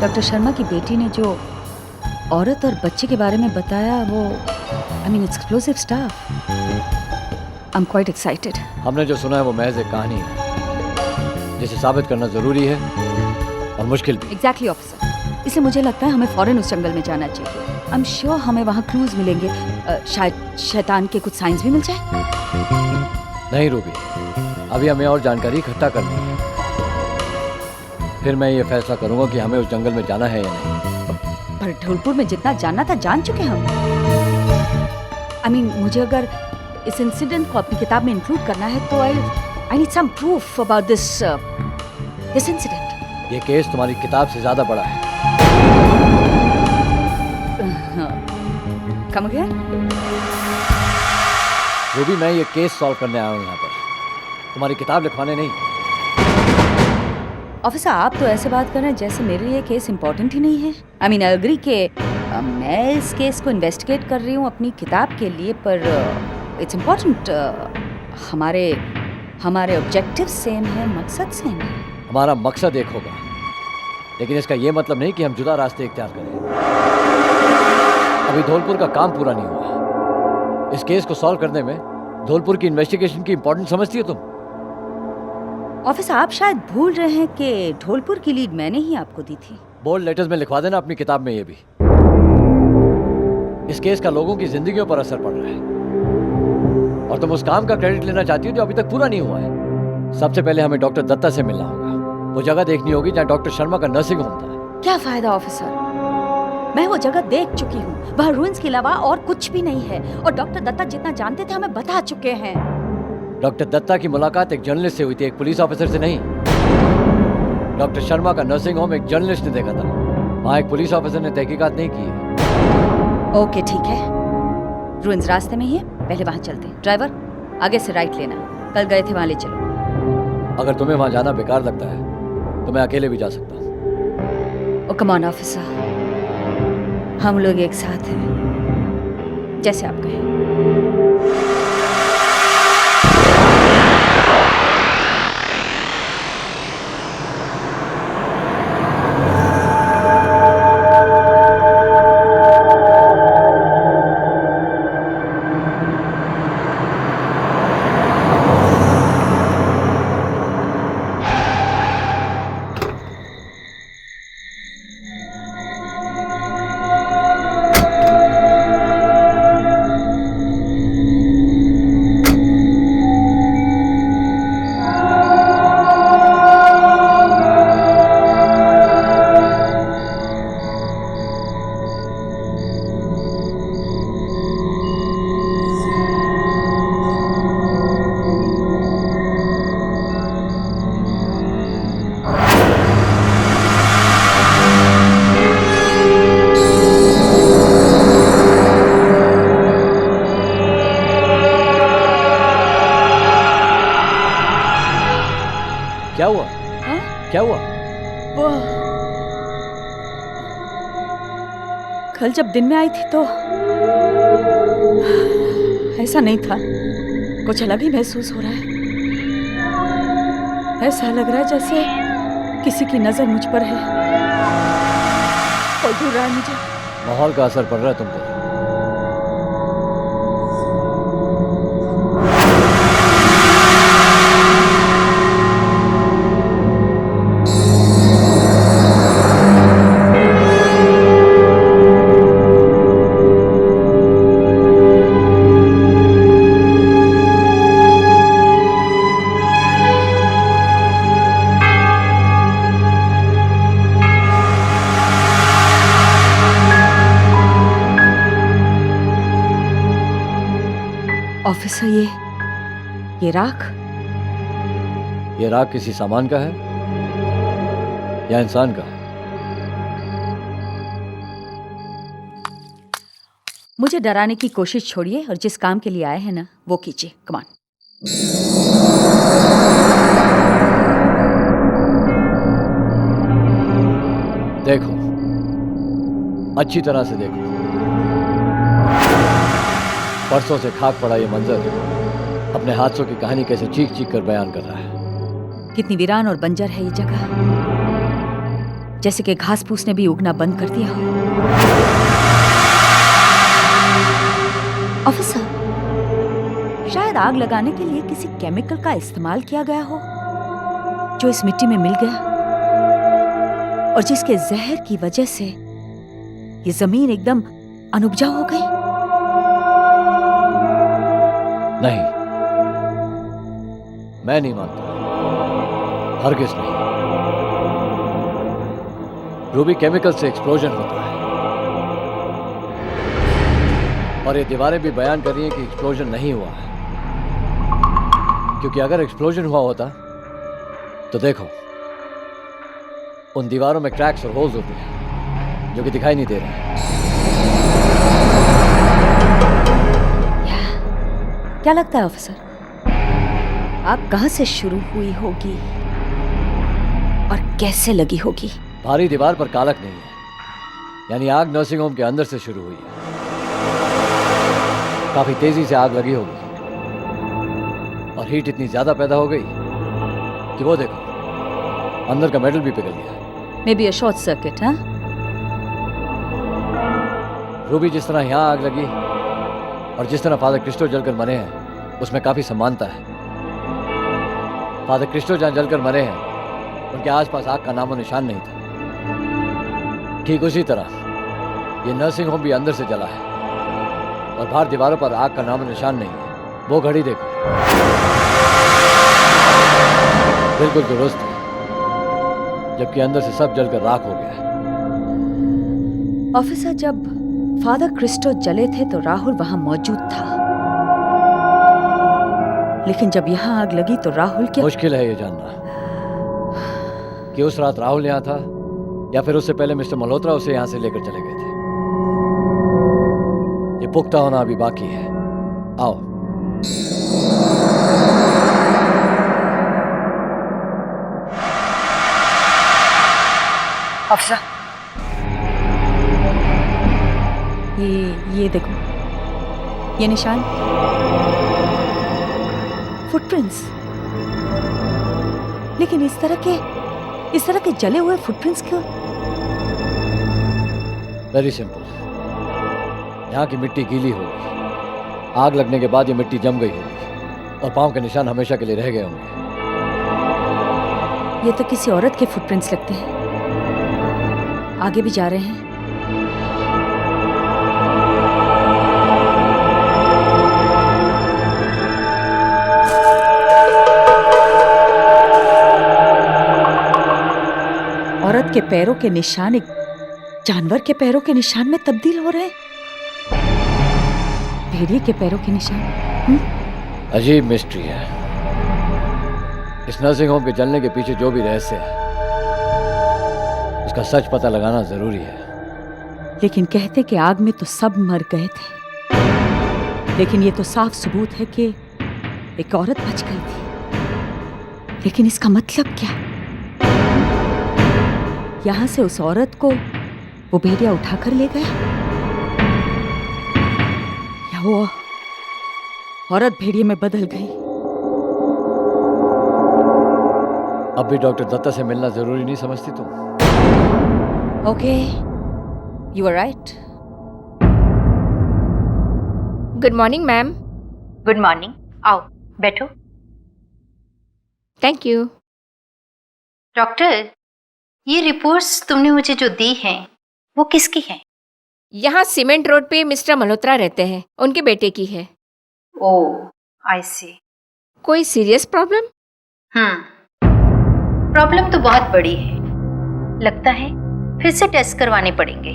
Doctor Sharma की बेटी ने जो औरत और बच्चे के बारे में बताया वो it's explosive stuff. I am quite excited. हमने जो सुना है वो महज एक कहानी है जिसे साबित करना जरूरी है और मुश्किल भी। एग्जैक्टली ऑफिसर, इसलिए मुझे लगता है हमें फौरन उस जंगल में जाना चाहिए। आई एम श्योर हमें वहाँ क्लूज मिलेंगे, शायद शैतान के कुछ साइंस भी मिल जाए। नहीं रूबी, अभी हमें और जानकारी इकट्ठा करनी है, फिर मैं ये फैसला करूंगा कि हमें उस जंगल में जाना है या नहीं। पर ढोलपुर में जितना जानना था जान चुके हम। मुझे अगर इस इंसिडेंट को अपनी किताब में इंक्लूड करना है तो I need some proof about this incident. ये केस तुम्हारी किताब से ज्यादा बड़ा है। कम गया रूबी, मैं ये केस सॉल्व करने आया हूँ यहाँ पर, तुम्हारी किताब लिखवाने नहीं। ऑफिसर, आप तो ऐसे बात कर रहे हैं जैसे मेरे लिए केस इंपॉर्टेंट ही नहीं है। आई एग्री के मैं इस केस को इन्वेस्टिगेट कर रही हूँ अपनी किताब के लिए, पर इट्स इम्पोर्टेंट। हमारे ऑब्जेक्टिव सेम है, मकसद सेम है। हमारा मकसद एक होगा, लेकिन इसका ये मतलब नहीं कि हम जुदा रास्ते इख्तियार करें। अभी धौलपुर का काम पूरा नहीं हुआ। इस केस को सॉल्व करने में धौलपुर की इन्वेस्टिगेशन की इंपॉर्टेंस समझती हो तुम? ऑफिसर, आप शायद भूल रहे हैं कि धौलपुर की लीड मैंने ही आपको दी थी। बोल्ड लेटर्स में लिखवा देना अपनी किताब में ये भी। इस केस का लोगों की जिंदगियों पर असर पड़ रहा है और तुम उस काम का क्रेडिट लेना चाहती हो जो अभी तक पूरा नहीं हुआ है। सबसे पहले हमें डॉक्टर दत्ता से मिलना होगा, वो जगह देखनी होगी जहाँ डॉक्टर शर्मा का नर्सिंग होम था। क्या फायदा ऑफिसर, मैं वो जगह देख चुकी हूँ, वहाँ रूइंस के अलावा और कुछ भी नहीं है, और डॉक्टर दत्ता जितना जानते थे हमें बता चुके हैं। डॉक्टर दत्ता की मुलाकात एक जर्नलिस्ट से हुई थी, एक पुलिस ऑफिसर से नहीं। डॉक्टर शर्मा का नर्सिंग होम एक जर्नलिस्ट ने देखा था, वहाँ एक पुलिस ऑफिसर ने तहकीकात नहीं की। ओके ठीक है, रूइंस रास्ते में ही है, पहले वहाँ चलते हैं। ड्राइवर, आगे से राइट लेना, कल गए थे वहाँ ले चलो। अगर तुम्हें वहाँ जाना बेकार लगता है तो मैं अकेले भी जा सकता हूँ। ओ कम ऑन ऑफिसर, हम लोग एक साथ हैं, जैसे आप कहें। क्या हुआ? क्या हुआ? वो कल जब दिन में आई थी तो ऐसा नहीं था, कुछ अलग ही महसूस हो रहा है। ऐसा लग रहा है जैसे किसी की नजर मुझ पर है और दूर रहा है मुझे। माहौल का असर पड़ रहा है तुम पर। ऑफिसर, ये राख? ये राख किसी सामान का है या इंसान का? मुझे डराने की कोशिश छोड़िए और जिस काम के लिए आए हैं ना वो कीजिए। Come on. देखो, अच्छी तरह से देखो। परसों से खाक पड़ा ये मंजर अपने हादसों की कहानी कैसे चीख चीख कर बयान कर रहा है। कितनी वीरान और बंजर है ये जगह। जैसे कि घास फूस ने भी उगना बंद कर दिया हो। ऑफिसर, शायद आग लगाने के लिए किसी केमिकल का इस्तेमाल किया गया हो जो इस मिट्टी में मिल गया और जिसके जहर की वजह से ये जमीन एकदम अनउपजाऊ हो गई। नहीं, मैं नहीं मानता, हरगिज नहीं। रूबी, केमिकल से एक्सप्लोजन होता है और ये दीवारें भी बयान कर रही हैं कि एक्सप्लोजन नहीं हुआ है, क्योंकि अगर एक्सप्लोजन हुआ होता तो देखो, उन दीवारों में क्रैक्स और होल्स होते हैं जो कि दिखाई नहीं दे रहे हैं। क्या लगता है ऑफिसर, आग कहां से शुरू हुई होगी और कैसे लगी होगी? भारी दीवार पर कालक नहीं है, यानी आग नर्सिंग होम के अंदर से शुरू हुई है। काफी तेजी से आग लगी होगी और हीट इतनी ज्यादा पैदा हो गई कि वो देखो, अंदर का मेटल भी पिघल गया। May be a short circuit. हाँ रूबी, जिस तरह यहाँ आग लगी और जिस तरह फादर क्रिस्टो जलकर मरे हैं, उसमें काफी समानता है। फादर क्रिस्टो जहाँ जलकर मरे हैं, उनके आसपास आग का नामो निशान नहीं था। ठीक उसी तरह ये नर्सिंग होम भी अंदर से जला है और बाहर दीवारों पर आग का नामो निशान नहीं है। वो घड़ी देखो, बिल्कुल दुरुस्त है, जबकि अंदर से सब जलकर राख हो गया है। ऑफिसर, जब फादर क्रिस्टो जले थे तो राहुल वहां मौजूद था, लेकिन जब यहां आग लगी तो राहुल क्या? मुश्किल है ये जानना कि उस रात राहुल यहाँ था या फिर उससे पहले मिस्टर मल्होत्रा उसे यहाँ से लेकर चले गए थे। ये पुख्ता होना अभी बाकी है। आओ। अफसा, ये देखो, ये निशान, फुटप्रिंट्स। लेकिन इस तरह के जले हुए फुटप्रिंट्स क्यों? वेरी सिंपल, यहाँ की मिट्टी गीली होगी, आग लगने के बाद ये मिट्टी जम गई होगी और पांव के निशान हमेशा के लिए रह गए होंगे। ये तो किसी औरत के फुटप्रिंट्स लगते हैं। आगे भी जा रहे हैं। औरत के पैरों के निशान एक जानवर के पैरों के निशान में तब्दील हो रहे हैं। भेड़िए के पैरों के निशान। अजीब मिस्ट्री है। इस नर्सिंग होम के जलने के पीछे जो भी रहस्य है, उसका सच पता लगाना जरूरी है। लेकिन कहते कि आग में तो सब मर गए थे, लेकिन ये तो साफ सबूत है कि एक औरत बच गई थी। लेकिन इसका मतलब क्या? यहां से उस औरत को वो भेड़िया उठाकर ले गया, या वो औरत भेड़िए में बदल गई? अब भी डॉक्टर दत्ता से मिलना जरूरी नहीं समझती तुम? Okay, you are right. Good morning ma'am. Good morning, आओ बैठो। Thank you. डॉक्टर, ये रिपोर्ट्स तुमने मुझे जो दी हैं वो किसकी हैं? यहाँ सीमेंट रोड पे मिस्टर मल्होत्रा रहते हैं, उनके बेटे की है। ओह, आई सी। कोई सीरियस प्रॉब्लम? प्रॉब्लम तो बहुत बड़ी है, लगता है फिर से टेस्ट करवाने पड़ेंगे।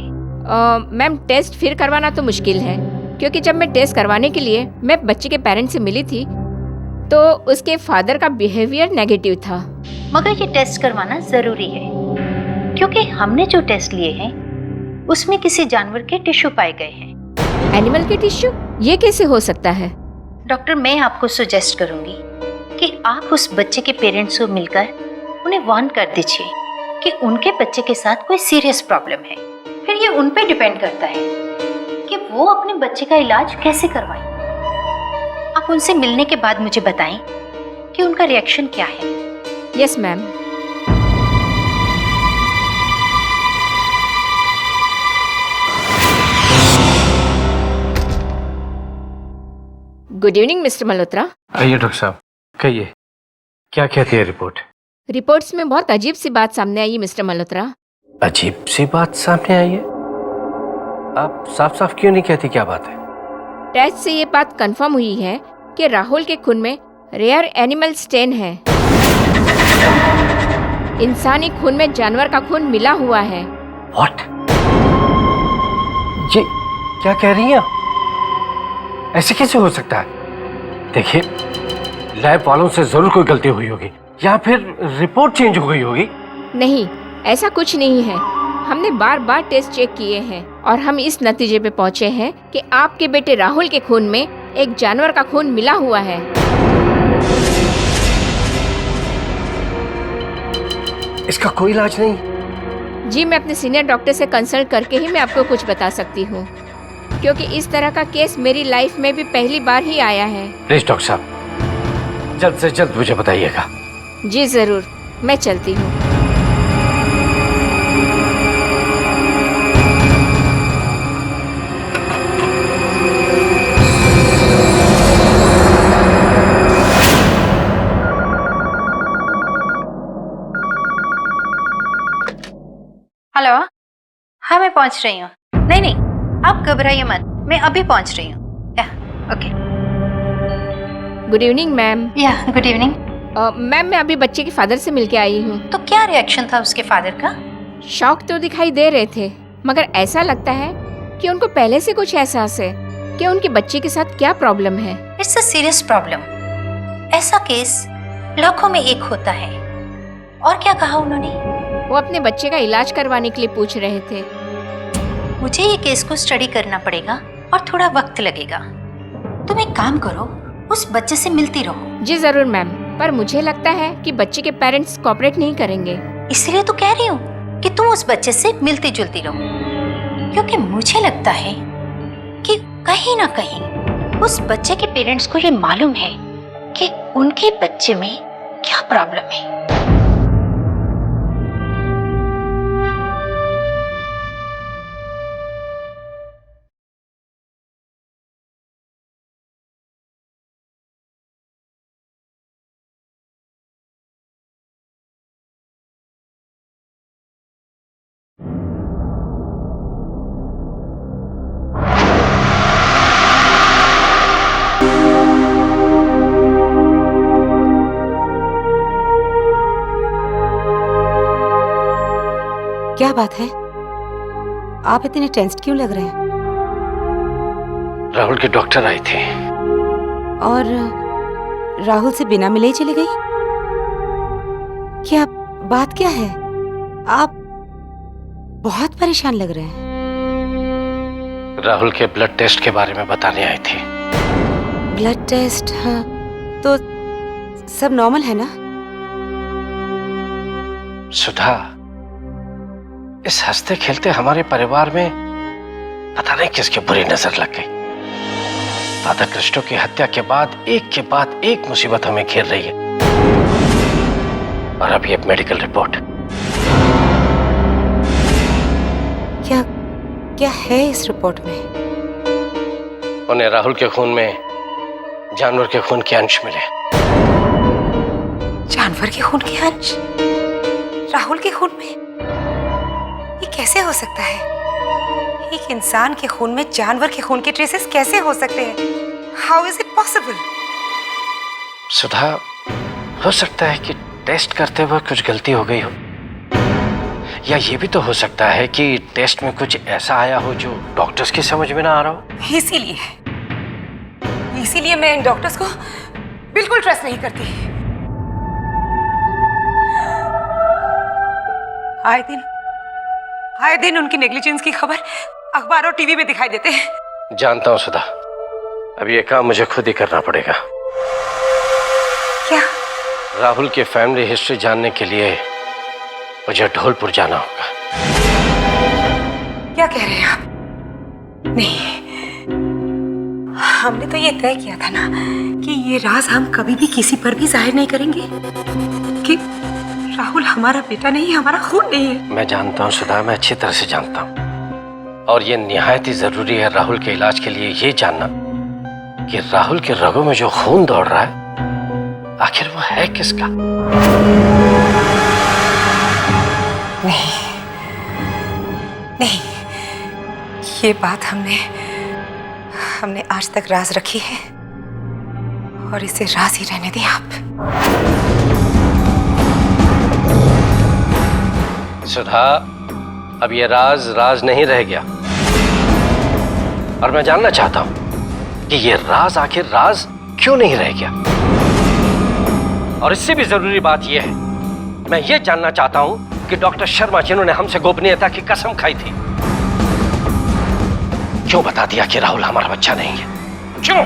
मैम, टेस्ट फिर करवाना तो मुश्किल है, क्योंकि जब मैं टेस्ट करवाने के लिए मैं बच्चे के पेरेंट्स से मिली थी तो उसके फादर का बिहेवियर नेगेटिव था। मगर ये टेस्ट करवाना जरूरी है, क्योंकि हमने जो टेस्ट लिए हैं उसमें किसी जानवर के टिश्यू पाए गए हैं। एनिमल के टिश्यू? ये कैसे हो सकता है? डॉक्टर, मैं आपको सजेस्ट करूंगी कि आप उस बच्चे के पेरेंट्स को मिलकर उन्हें वार्न कर दीजिए कि उनके बच्चे के साथ कोई सीरियस प्रॉब्लम है। फिर ये उन पे डिपेंड करता है कि वो अपने बच्चे का इलाज कैसे करवाएं। आप उनसे मिलने के बाद मुझे बताएं कि उनका रिएक्शन क्या है। Yes ma'am. Good evening mister Malhotra. आइए डॉक्टर साहब, कहिए क्या कहती है रिपोर्ट? रिपोर्ट्स में बहुत अजीब सी बात सामने आई मिस्टर मल्होत्रा। अजीब सी बात सामने आई है? आप साफ साफ क्यों नहीं कहती क्या बात है? टेस्ट से ये बात कंफर्म हुई है कि राहुल के खून में रेयर एनिमल स्टेन है। इंसानी खून में जानवर का खून मिला हुआ है। व्हाट? ये क्या कह रही हैं आप? ऐसे कैसे हो सकता है? देखिए, लैब वालों से जरूर कोई गलती हुई होगी या फिर रिपोर्ट चेंज हो गई होगी। नहीं, ऐसा कुछ नहीं है। हमने बार बार टेस्ट चेक किए हैं और हम इस नतीजे पे पहुंचे हैं कि आपके बेटे राहुल के खून में एक जानवर का खून मिला हुआ है। इसका कोई इलाज नहीं? जी, मैं अपने सीनियर डॉक्टर से कंसल्ट करके ही मैं आपको कुछ बता सकती हूँ, क्योंकि इस तरह का केस मेरी लाइफ में भी पहली बार ही आया है। प्लीज डॉक्टर साहब, जल्द से जल्द मुझे बताइएगा। जी जरूर, मैं चलती हूँ। हेलो, हाँ मैं पहुंच रही हूँ। नहीं नहीं, आप घबराइए मत, मैं अभी पहुंच रही हूँ। या ओके। Good evening ma'am. या गुड इवनिंग। मैम, मैं अभी बच्चे के फादर से मिलके आई हूँ। तो क्या रिएक्शन था उसके फादर का? शॉक तो दिखाई दे रहे थे, मगर ऐसा लगता है कि उनको पहले से कुछ एहसास है कि उनके बच्चे के साथ क्या प्रॉब्लम है। It's a serious problem. ऐसा केस लाखों में एक होता है। और क्या कहा उन्होंने? वो अपने बच्चे का इलाज करवाने के लिए पूछ रहे थे। मुझे ये केस को स्टडी करना पड़ेगा और थोड़ा वक्त लगेगा। तुम एक काम करो, उस बच्चे से मिलती रहो। जी जरूर मैम, पर मुझे लगता है कि बच्चे के पेरेंट्स कोऑपरेट नहीं करेंगे। इसलिए तो कह रही हूँ कि तुम उस बच्चे से मिलती जुलती रहो, क्योंकि मुझे लगता है कि कहीं ना कहीं उस बच्चे के पेरेंट्स को ये मालूम है कि उनके बच्चे में क्या प्रॉब्लम है। क्या बात है? आप इतने टेंस्ड क्यों लग रहे हैं? राहुल के डॉक्टर आए थे और राहुल से बिना मिले ही चली गई? क्या बात क्या है? आप बहुत परेशान लग रहे हैं। राहुल के ब्लड टेस्ट के बारे में बताने आए थे। Blood test? हाँ, तो सब नॉर्मल है ना? सुधा, इस हंसते खेलते हमारे परिवार में पता नहीं किसकी बुरी नजर लग गई। फादर क्रिस्टो की हत्या के बाद एक मुसीबत हमें घेर रही है। और अभी अब मेडिकल रिपोर्ट। क्या है इस रिपोर्ट में? उन्हें राहुल के खून में जानवर के खून के अंश मिले। जानवर के खून के अंश? राहुल के खून में? ये कैसे हो सकता है? एक इंसान के खून में जानवर के खून के ट्रेसेस कैसे हो सकते हैं? How is it possible? Sudha, हो सकता है कि टेस्ट करते वक्त कुछ गलती हो गई हो, या ये भी तो हो सकता है कि टेस्ट में कुछ ऐसा आया हो जो डॉक्टर्स की समझ में ना आ रहा हो। इसीलिए मैं इन डॉक्टर्स को बिल्कुल ट्रस्ट नहीं करती। आए दिन उनकी नेग्लिजेंस की खबर अखबार और टीवी में दिखाई देते हैं। जानता हूँ सुधा, अब ये काम मुझे खुद ही करना पड़ेगा। क्या? राहुल की फैमिली हिस्ट्री जानने के लिए मुझे ढोलपुर जाना होगा। क्या कह रहे हैं आप? नहीं, हमने तो ये तय किया था ना कि ये राज हम कभी भी किसी पर भी जाहिर नहीं करेंगे कि राहुल हमारा बेटा नहीं, हमारा खून नहीं है। मैं जानता हूँ सुधा, मैं अच्छी तरह से जानता हूँ, और ये निहायत ही जरूरी है राहुल के इलाज के लिए ये जानना कि राहुल के रगों में जो खून दौड़ रहा है आखिर वो है किसका? नहीं नहीं, ये बात हमने आज तक राज रखी है और इसे राज ही रहने दें आप। सुधा, अब ये राज राज नहीं रह गया और मैं जानना चाहता हूं कि ये राज आखिर राज क्यों नहीं रह गया। और इससे भी जरूरी बात यह है, मैं ये जानना चाहता हूं कि डॉक्टर शर्मा जिन्होंने हमसे गोपनीयता की कसम खाई थी, क्यों बता दिया कि राहुल हमारा बच्चा नहीं है? क्यों?